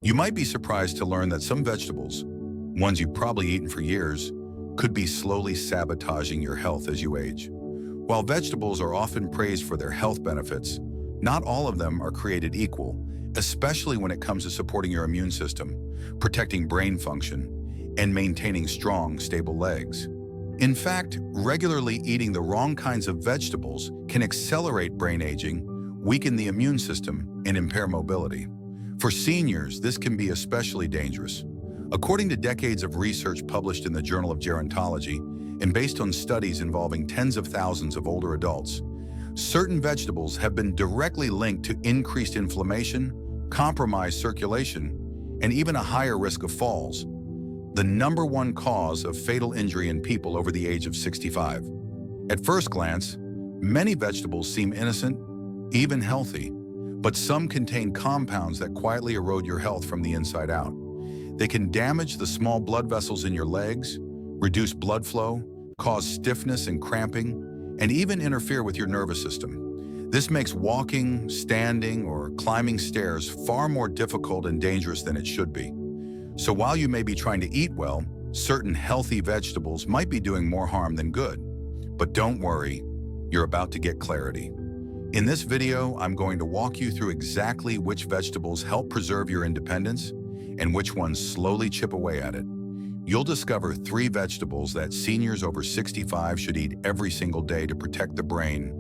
You might be surprised to learn that some vegetables, ones you've probably eaten for years, could be slowly sabotaging your health as you age. While vegetables are often praised for their health benefits, not all of them are created equal, especially when it comes to supporting your immune system, protecting brain function, and maintaining strong, stable legs. In fact, regularly eating the wrong kinds of vegetables can accelerate brain aging, weaken the immune system, and impair mobility. For seniors, this can be especially dangerous. According to decades of research published in the Journal of Gerontology and based on studies involving tens of thousands of older adults, certain vegetables have been directly linked to increased inflammation, compromised circulation, and even a higher risk of falls, the #1 cause of fatal injury in people over the age of 65. At first glance, many vegetables seem innocent, even healthy, but some contain compounds that quietly erode your health from the inside out. They can damage the small blood vessels in your legs, reduce blood flow, cause stiffness and cramping, and even interfere with your nervous system. This makes walking, standing, or climbing stairs far more difficult and dangerous than it should be. So while you may be trying to eat well, certain healthy vegetables might be doing more harm than good. But don't worry, you're about to get clarity. In this video, I'm going to walk you through exactly which vegetables help preserve your independence and which ones slowly chip away at it. You'll discover 3 vegetables that seniors over 65 should eat every single day to protect the brain,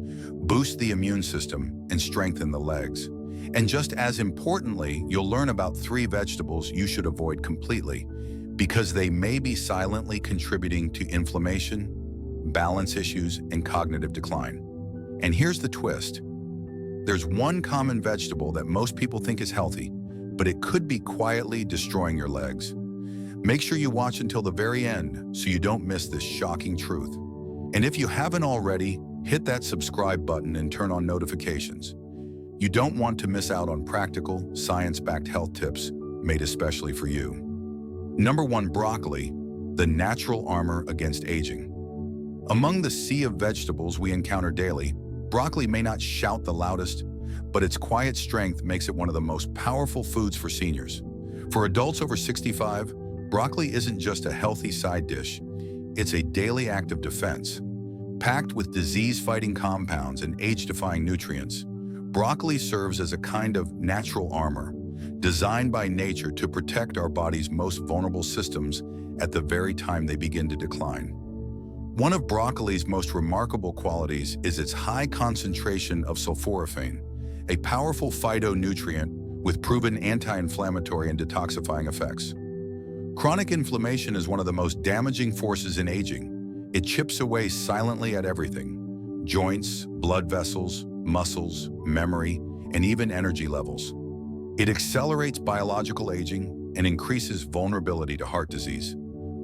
boost the immune system, and strengthen the legs. And just as importantly, you'll learn about 3 vegetables you should avoid completely because they may be silently contributing to inflammation, balance issues, and cognitive decline. And here's the twist. There's one common vegetable that most people think is healthy, but it could be quietly destroying your legs. Make sure you watch until the very end so you don't miss this shocking truth. And if you haven't already, hit that subscribe button and turn on notifications. You don't want to miss out on practical, science-backed health tips made especially for you. #1, broccoli, the natural armor against aging. Among the sea of vegetables we encounter daily, broccoli may not shout the loudest, but its quiet strength makes it one of the most powerful foods for seniors. For adults over 65, broccoli isn't just a healthy side dish, it's a daily act of defense. Packed with disease-fighting compounds and age-defying nutrients, broccoli serves as a kind of natural armor, designed by nature to protect our body's most vulnerable systems at the very time they begin to decline. One of broccoli's most remarkable qualities is its high concentration of sulforaphane, a powerful phytonutrient with proven anti-inflammatory and detoxifying effects. Chronic inflammation is one of the most damaging forces in aging. It chips away silently at everything: joints, blood vessels, muscles, memory, and even energy levels. It accelerates biological aging and increases vulnerability to heart disease,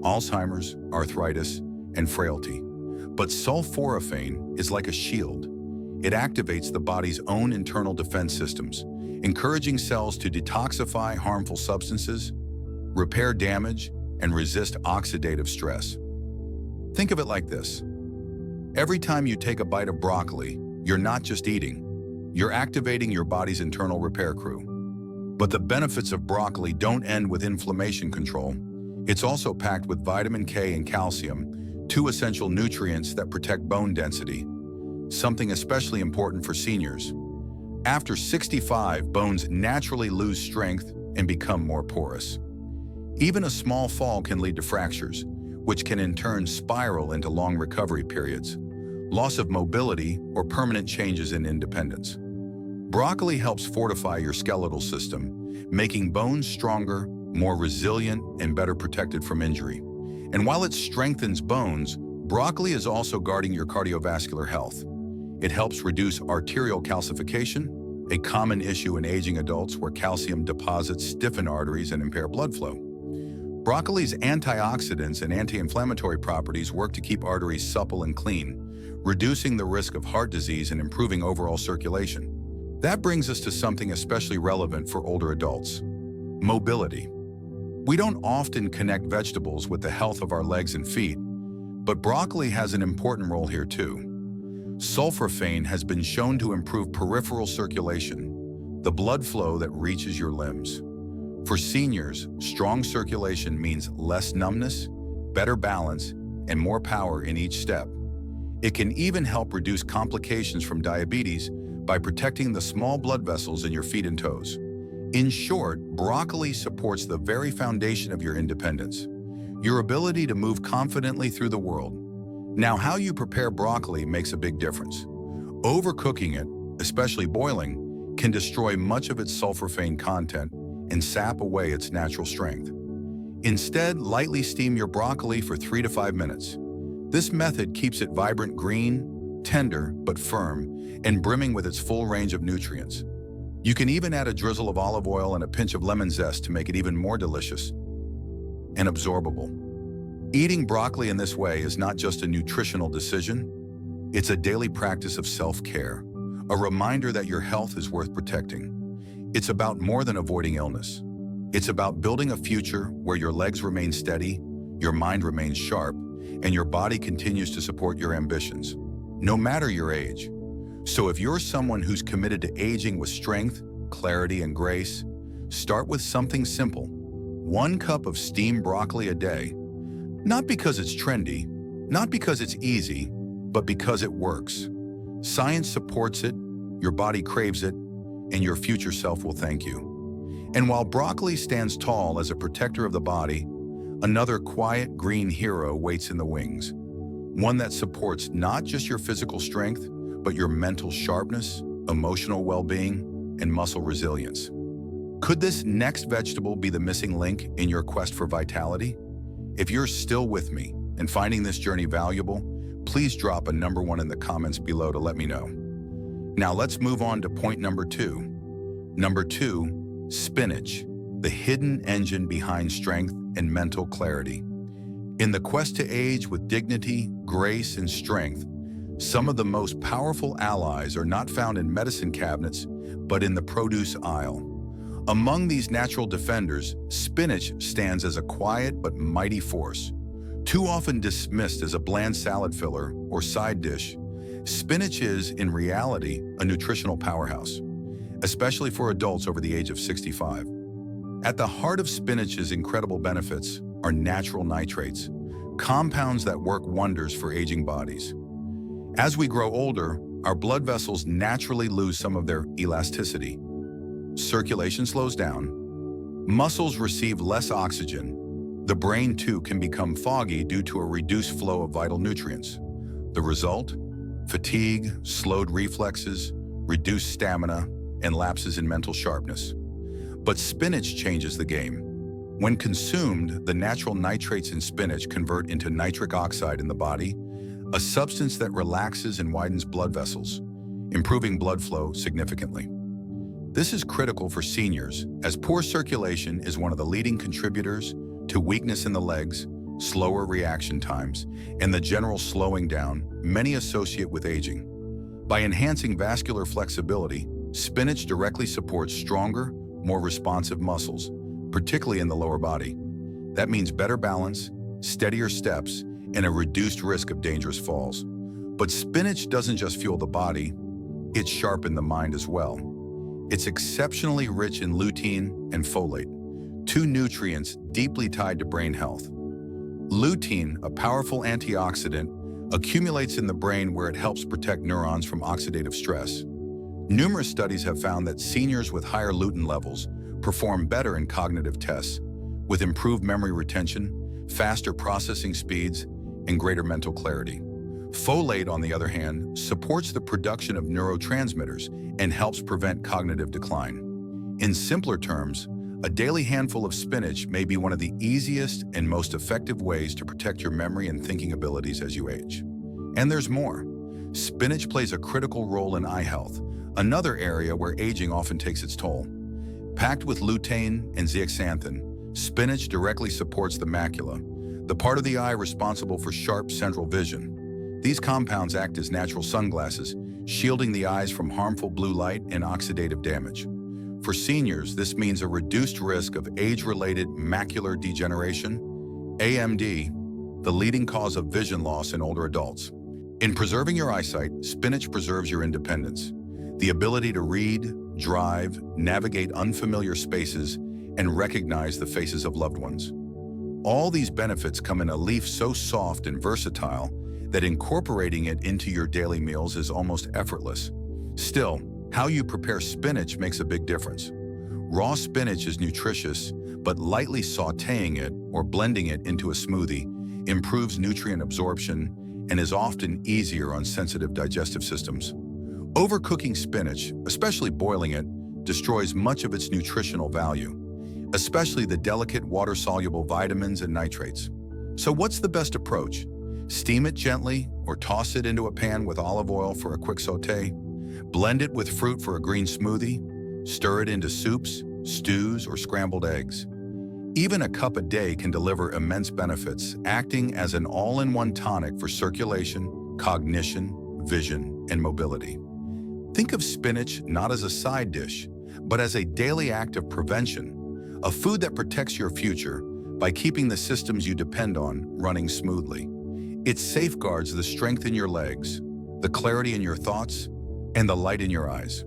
Alzheimer's, arthritis, and frailty. But sulforaphane is like a shield. It activates the body's own internal defense systems, encouraging cells to detoxify harmful substances, repair damage, and resist oxidative stress. Think of it like this. Every time you take a bite of broccoli, you're not just eating, you're activating your body's internal repair crew. But the benefits of broccoli don't end with inflammation control. It's also packed with vitamin K and calcium, 2 essential nutrients that protect bone density, something especially important for seniors. After 65, bones naturally lose strength and become more porous. Even a small fall can lead to fractures, which can in turn spiral into long recovery periods, loss of mobility, or permanent changes in independence. Broccoli helps fortify your skeletal system, making bones stronger, more resilient, and better protected from injury. And while it strengthens bones, broccoli is also guarding your cardiovascular health. It helps reduce arterial calcification, a common issue in aging adults where calcium deposits stiffen arteries and impair blood flow. Broccoli's antioxidants and anti-inflammatory properties work to keep arteries supple and clean, reducing the risk of heart disease and improving overall circulation. That brings us to something especially relevant for older adults: mobility. We don't often connect vegetables with the health of our legs and feet, but broccoli has an important role here too. Sulforaphane has been shown to improve peripheral circulation, the blood flow that reaches your limbs. For seniors, strong circulation means less numbness, better balance, and more power in each step. It can even help reduce complications from diabetes by protecting the small blood vessels in your feet and toes. In short, broccoli supports the very foundation of your independence, your ability to move confidently through the world. Now, how you prepare broccoli makes a big difference. Overcooking it, especially boiling, can destroy much of its sulforaphane content and sap away its natural strength. Instead, lightly steam your broccoli for 3 to 5 minutes. This method keeps it vibrant green, tender but firm, and brimming with its full range of nutrients. You can even add a drizzle of olive oil and a pinch of lemon zest to make it even more delicious and absorbable. Eating broccoli in this way is not just a nutritional decision, it's a daily practice of self-care, a reminder that your health is worth protecting. It's about more than avoiding illness. It's about building a future where your legs remain steady, your mind remains sharp, and your body continues to support your ambitions, no matter your age. So if you're someone who's committed to aging with strength, clarity, and grace, start with something simple. 1 cup of steamed broccoli a day. Not because it's trendy, not because it's easy, but because it works. Science supports it, your body craves it, and your future self will thank you. And while broccoli stands tall as a protector of the body, another quiet green hero waits in the wings. One that supports not just your physical strength, but your mental sharpness, emotional well-being, and muscle resilience. Could this next vegetable be the missing link in your quest for vitality? If you're still with me and finding this journey valuable, please drop a number 1 in the comments below to let me know. Now let's move on to point number 2. Number 2, spinach, the hidden engine behind strength and mental clarity. In the quest to age with dignity, grace, and strength, some of the most powerful allies are not found in medicine cabinets, but in the produce aisle. Among these natural defenders, spinach stands as a quiet but mighty force. Too often dismissed as a bland salad filler or side dish, spinach is, in reality, a nutritional powerhouse, especially for adults over the age of 65. At the heart of spinach's incredible benefits are natural nitrates, compounds that work wonders for aging bodies. As we grow older, our blood vessels naturally lose some of their elasticity. Circulation slows down, muscles receive less oxygen, the brain too can become foggy due to a reduced flow of vital nutrients. The result? Fatigue, slowed reflexes, reduced stamina, and lapses in mental sharpness. But spinach changes the game. When consumed, the natural nitrates in spinach convert into nitric oxide in the body, a substance that relaxes and widens blood vessels, improving blood flow significantly. This is critical for seniors, as poor circulation is one of the leading contributors to weakness in the legs, slower reaction times, and the general slowing down many associate with aging. By enhancing vascular flexibility, spinach directly supports stronger, more responsive muscles, particularly in the lower body. That means better balance, steadier steps, and a reduced risk of dangerous falls. But spinach doesn't just fuel the body, it sharpens the mind as well. It's exceptionally rich in lutein and folate, 2 nutrients deeply tied to brain health. Lutein, a powerful antioxidant, accumulates in the brain where it helps protect neurons from oxidative stress. Numerous studies have found that seniors with higher lutein levels perform better in cognitive tests, with improved memory retention, faster processing speeds, and greater mental clarity. Folate, on the other hand, supports the production of neurotransmitters and helps prevent cognitive decline. In simpler terms, a daily handful of spinach may be one of the easiest and most effective ways to protect your memory and thinking abilities as you age. And there's more. Spinach plays a critical role in eye health, another area where aging often takes its toll. Packed with lutein and zeaxanthin, spinach directly supports the macula, the part of the eye responsible for sharp central vision. These compounds act as natural sunglasses, shielding the eyes from harmful blue light and oxidative damage. For seniors, this means a reduced risk of age-related macular degeneration, AMD, the leading cause of vision loss in older adults. In preserving your eyesight, spinach preserves your independence, the ability to read, drive, navigate unfamiliar spaces, and recognize the faces of loved ones. All these benefits come in a leaf so soft and versatile that incorporating it into your daily meals is almost effortless. Still, how you prepare spinach makes a big difference. Raw spinach is nutritious, but lightly sautéing it or blending it into a smoothie improves nutrient absorption and is often easier on sensitive digestive systems. Overcooking spinach, especially boiling it, destroys much of its nutritional value, especially the delicate water-soluble vitamins and nitrates. So what's the best approach? Steam it gently or toss it into a pan with olive oil for a quick sauté. Blend it with fruit for a green smoothie. Stir it into soups, stews, or scrambled eggs. Even a cup a day can deliver immense benefits, acting as an all-in-one tonic for circulation, cognition, vision, and mobility. Think of spinach not as a side dish, but as a daily act of prevention, a food that protects your future by keeping the systems you depend on running smoothly. It safeguards the strength in your legs, the clarity in your thoughts, and the light in your eyes.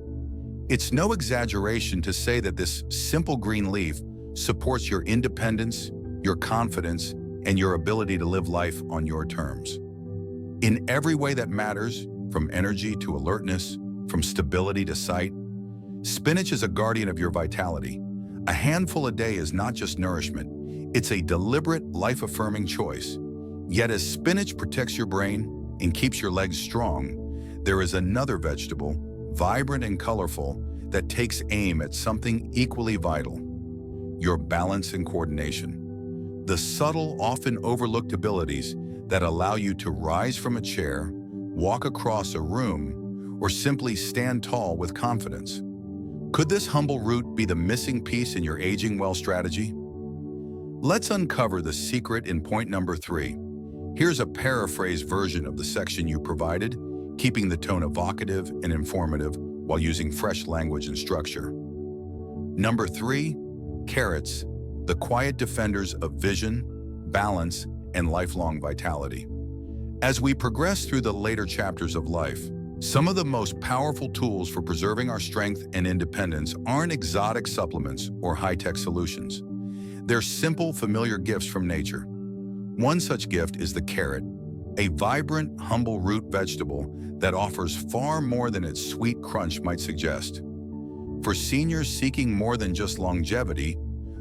It's no exaggeration to say that this simple green leaf supports your independence, your confidence, and your ability to live life on your terms. In every way that matters, from energy to alertness, from stability to sight, spinach is a guardian of your vitality. A handful a day is not just nourishment, it's a deliberate, life-affirming choice. Yet as spinach protects your brain and keeps your legs strong, there is another vegetable, vibrant and colorful, that takes aim at something equally vital: your balance and coordination. The subtle, often overlooked abilities that allow you to rise from a chair, walk across a room, or simply stand tall with confidence. Could this humble root be the missing piece in your aging well strategy? Let's uncover the secret in point number 3. Here's a paraphrased version of the section you provided, keeping the tone evocative and informative while using fresh language and structure. Number 3, carrots, the quiet defenders of vision, balance, and lifelong vitality. As we progress through the later chapters of life, some of the most powerful tools for preserving our strength and independence aren't exotic supplements or high-tech solutions. They're simple, familiar gifts from nature. One such gift is the carrot, a vibrant, humble root vegetable that offers far more than its sweet crunch might suggest. For seniors seeking more than just longevity,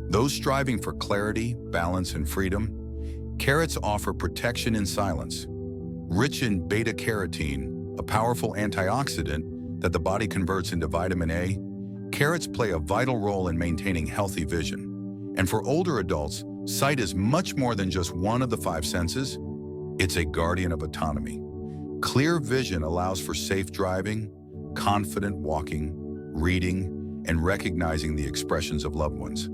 those striving for clarity, balance, and freedom, carrots offer protection in silence. Rich in beta-carotene, a powerful antioxidant that the body converts into vitamin A, carrots play a vital role in maintaining healthy vision. And for older adults, sight is much more than just one of the 5 senses. It's a guardian of autonomy. Clear vision allows for safe driving, confident walking, reading, and recognizing the expressions of loved ones.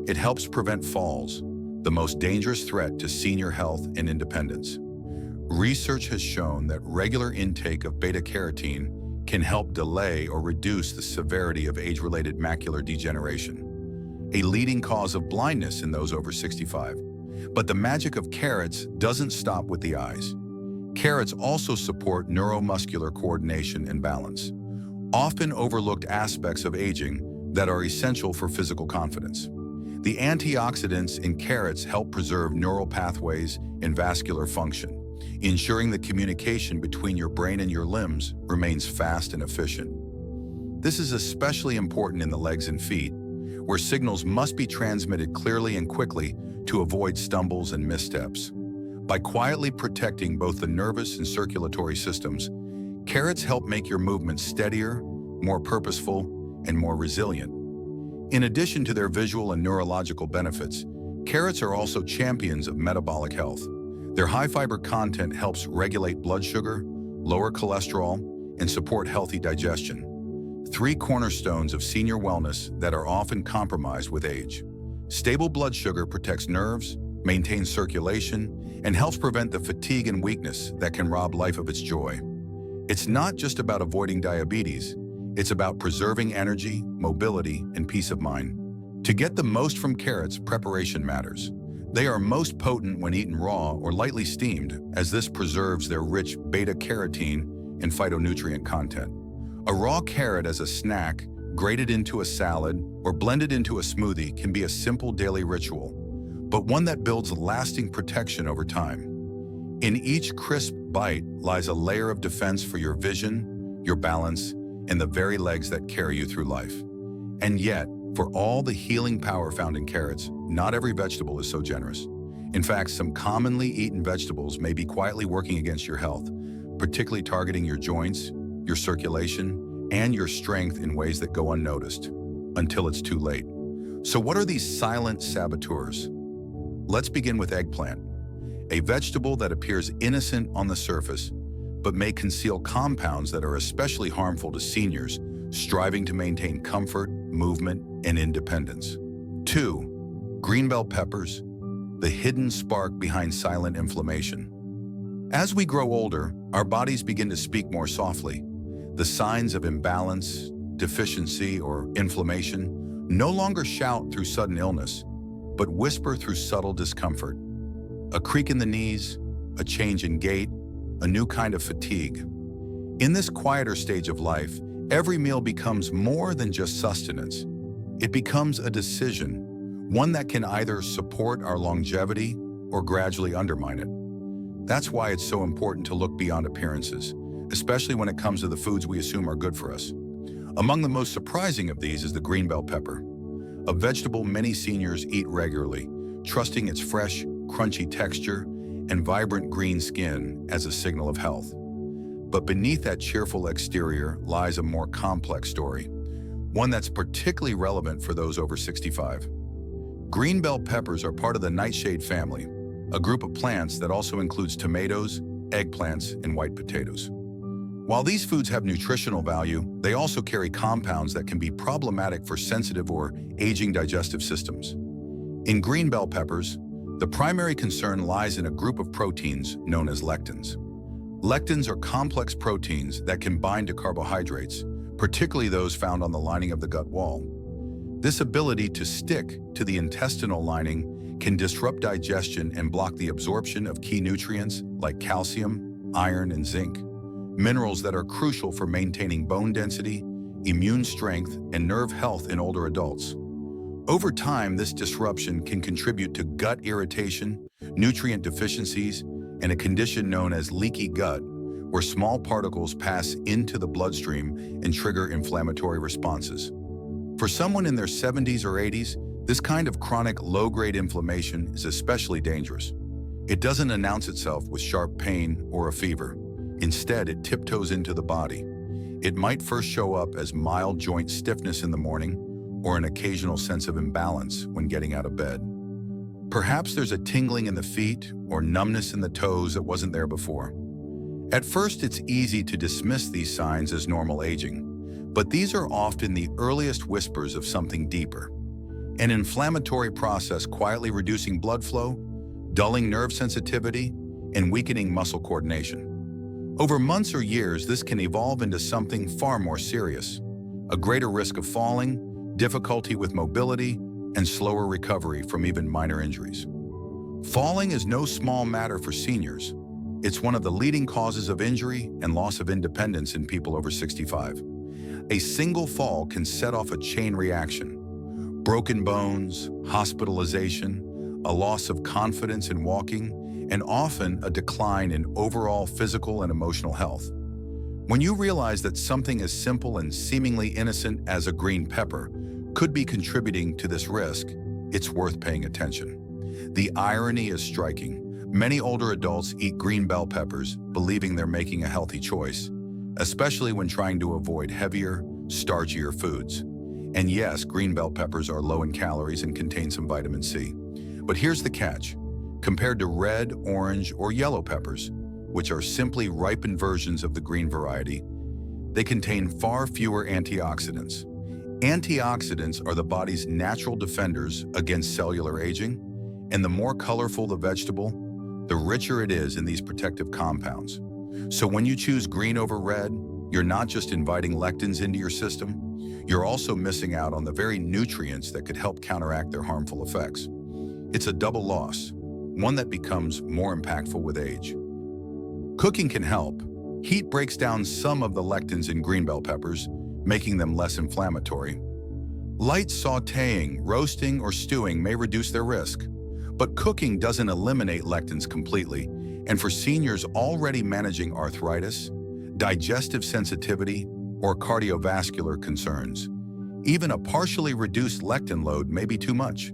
It helps prevent falls, the most dangerous threat to senior health and independence. Research has shown that regular intake of beta-carotene can help delay or reduce the severity of age-related macular degeneration, a leading cause of blindness in those over 65. But the magic of carrots doesn't stop with the eyes. Carrots also support neuromuscular coordination and balance, often overlooked aspects of aging that are essential for physical confidence. The antioxidants in carrots help preserve neural pathways and vascular function, ensuring the communication between your brain and your limbs remains fast and efficient. This is especially important in the legs and feet, where signals must be transmitted clearly and quickly to avoid stumbles and missteps. By quietly protecting both the nervous and circulatory systems, carrots help make your movements steadier, more purposeful, and more resilient. In addition to their visual and neurological benefits, carrots are also champions of metabolic health. Their high-fiber content helps regulate blood sugar, lower cholesterol, and support healthy digestion. 3 cornerstones of senior wellness that are often compromised with age. Stable blood sugar protects nerves, maintains circulation, and helps prevent the fatigue and weakness that can rob life of its joy. It's not just about avoiding diabetes, it's about preserving energy, mobility, and peace of mind. To get the most from carrots, preparation matters. They are most potent when eaten raw or lightly steamed, as this preserves their rich beta-carotene and phytonutrient content. A raw carrot as a snack, grated into a salad, or blended into a smoothie can be a simple daily ritual, but one that builds lasting protection over time. In each crisp bite lies a layer of defense for your vision, your balance, and the very legs that carry you through life. And yet, for all the healing power found in carrots, not every vegetable is so generous. In fact, some commonly eaten vegetables may be quietly working against your health, particularly targeting your joints, your circulation, and your strength in ways that go unnoticed until it's too late. So what are these silent saboteurs? Let's begin with eggplant, a vegetable that appears innocent on the surface, but may conceal compounds that are especially harmful to seniors striving to maintain comfort, movement, and independence. 2. Green bell peppers, the hidden spark behind silent inflammation. As we grow older, our bodies begin to speak more softly. The signs of imbalance, deficiency, or inflammation no longer shout through sudden illness, but whisper through subtle discomfort. A creak in the knees, a change in gait, a new kind of fatigue. In this quieter stage of life, every meal becomes more than just sustenance. It becomes a decision, one that can either support our longevity or gradually undermine it. That's why it's so important to look beyond appearances, especially when it comes to the foods we assume are good for us. Among the most surprising of these is the green bell pepper, a vegetable many seniors eat regularly, trusting its fresh, crunchy texture and vibrant green skin as a signal of health. But beneath that cheerful exterior lies a more complex story, one that's particularly relevant for those over 65. Green bell peppers are part of the nightshade family, a group of plants that also includes tomatoes, eggplants, and white potatoes. While these foods have nutritional value, they also carry compounds that can be problematic for sensitive or aging digestive systems. In green bell peppers, the primary concern lies in a group of proteins known as lectins. Lectins are complex proteins that can bind to carbohydrates, particularly those found on the lining of the gut wall. This ability to stick to the intestinal lining can disrupt digestion and block the absorption of key nutrients like calcium, iron, and zinc, minerals that are crucial for maintaining bone density, immune strength, and nerve health in older adults. Over time, this disruption can contribute to gut irritation, nutrient deficiencies, and a condition known as leaky gut, where small particles pass into the bloodstream and trigger inflammatory responses. For someone in their 70s or 80s, this kind of chronic low-grade inflammation is especially dangerous. It doesn't announce itself with sharp pain or a fever. Instead, it tiptoes into the body. It might first show up as mild joint stiffness in the morning or an occasional sense of imbalance when getting out of bed. Perhaps there's a tingling in the feet or numbness in the toes that wasn't there before. At first, it's easy to dismiss these signs as normal aging, but these are often the earliest whispers of something deeper. An inflammatory process quietly reducing blood flow, dulling nerve sensitivity, and weakening muscle coordination. Over months or years, this can evolve into something far more serious: a greater risk of falling, difficulty with mobility, and slower recovery from even minor injuries. Falling is no small matter for seniors. It's one of the leading causes of injury and loss of independence in people over 65. A single fall can set off a chain reaction: broken bones, hospitalization, a loss of confidence in walking, and often a decline in overall physical and emotional health. When you realize that something as simple and seemingly innocent as a green pepper could be contributing to this risk, it's worth paying attention. The irony is striking. Many older adults eat green bell peppers, believing they're making a healthy choice, especially when trying to avoid heavier, starchier foods. And yes, green bell peppers are low in calories and contain some vitamin C. But here's the catch. Compared to red, orange, or yellow peppers, which are simply ripened versions of the green variety, they contain far fewer antioxidants. Antioxidants are the body's natural defenders against cellular aging, and the more colorful the vegetable, the richer it is in these protective compounds. So when you choose green over red, you're not just inviting lectins into your system, you're also missing out on the very nutrients that could help counteract their harmful effects. It's a double loss, one that becomes more impactful with age. Cooking can help. Heat breaks down some of the lectins in green bell peppers, making them less inflammatory. Light sautéing, roasting, or stewing may reduce their risk, but cooking doesn't eliminate lectins completely, and for seniors already managing arthritis, digestive sensitivity, or cardiovascular concerns, even a partially reduced lectin load may be too much.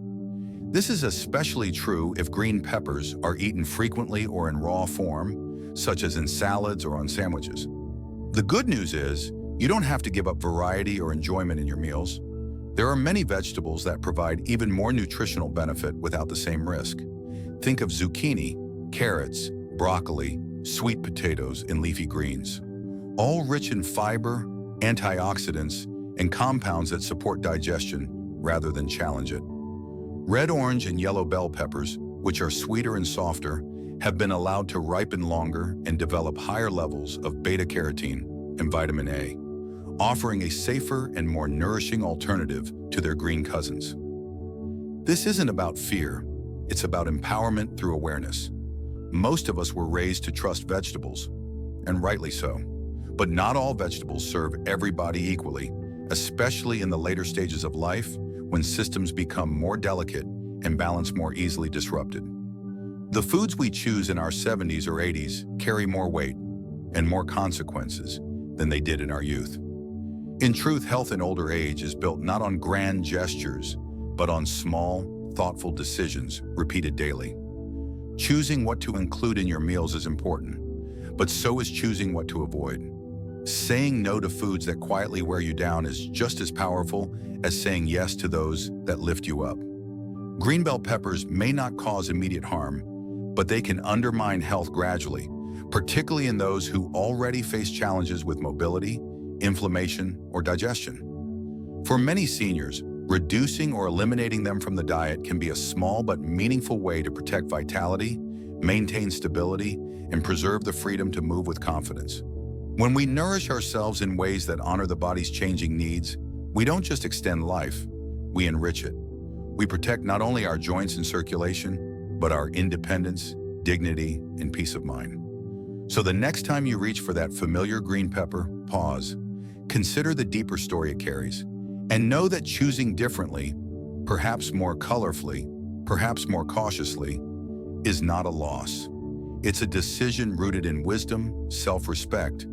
This is especially true if green peppers are eaten frequently or in raw form, such as in salads or on sandwiches. The good news is, you don't have to give up variety or enjoyment in your meals. There are many vegetables that provide even more nutritional benefit without the same risk. Think of zucchini, carrots, broccoli, sweet potatoes, and leafy greens, all rich in fiber, antioxidants, and compounds that support digestion rather than challenge it. Red, orange, and yellow bell peppers, which are sweeter and softer, have been allowed to ripen longer and develop higher levels of beta-carotene and vitamin A, offering a safer and more nourishing alternative to their green cousins. This isn't about fear, it's about empowerment through awareness. Most of us were raised to trust vegetables, and rightly so. But not all vegetables serve everybody equally, especially in the later stages of life when systems become more delicate and balance more easily disrupted. The foods we choose in our 70s or 80s carry more weight and more consequences than they did in our youth. In truth, health in older age is built not on grand gestures, but on small, thoughtful decisions repeated daily. Choosing what to include in your meals is important, but so is choosing what to avoid. Saying no to foods that quietly wear you down is just as powerful as saying yes to those that lift you up. Green bell peppers may not cause immediate harm, but they can undermine health gradually, particularly in those who already face challenges with mobility, inflammation, or digestion. For many seniors, reducing or eliminating them from the diet can be a small but meaningful way to protect vitality, maintain stability, and preserve the freedom to move with confidence. When we nourish ourselves in ways that honor the body's changing needs, we don't just extend life, we enrich it. We protect not only our joints and circulation, but our independence, dignity, and peace of mind. So the next time you reach for that familiar green pepper, pause, consider the deeper story it carries, and know that choosing differently, perhaps more colorfully, perhaps more cautiously, is not a loss. It's a decision rooted in wisdom, self-respect,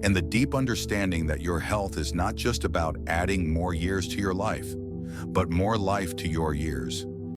and the deep understanding that your health is not just about adding more years to your life, but more life to your years.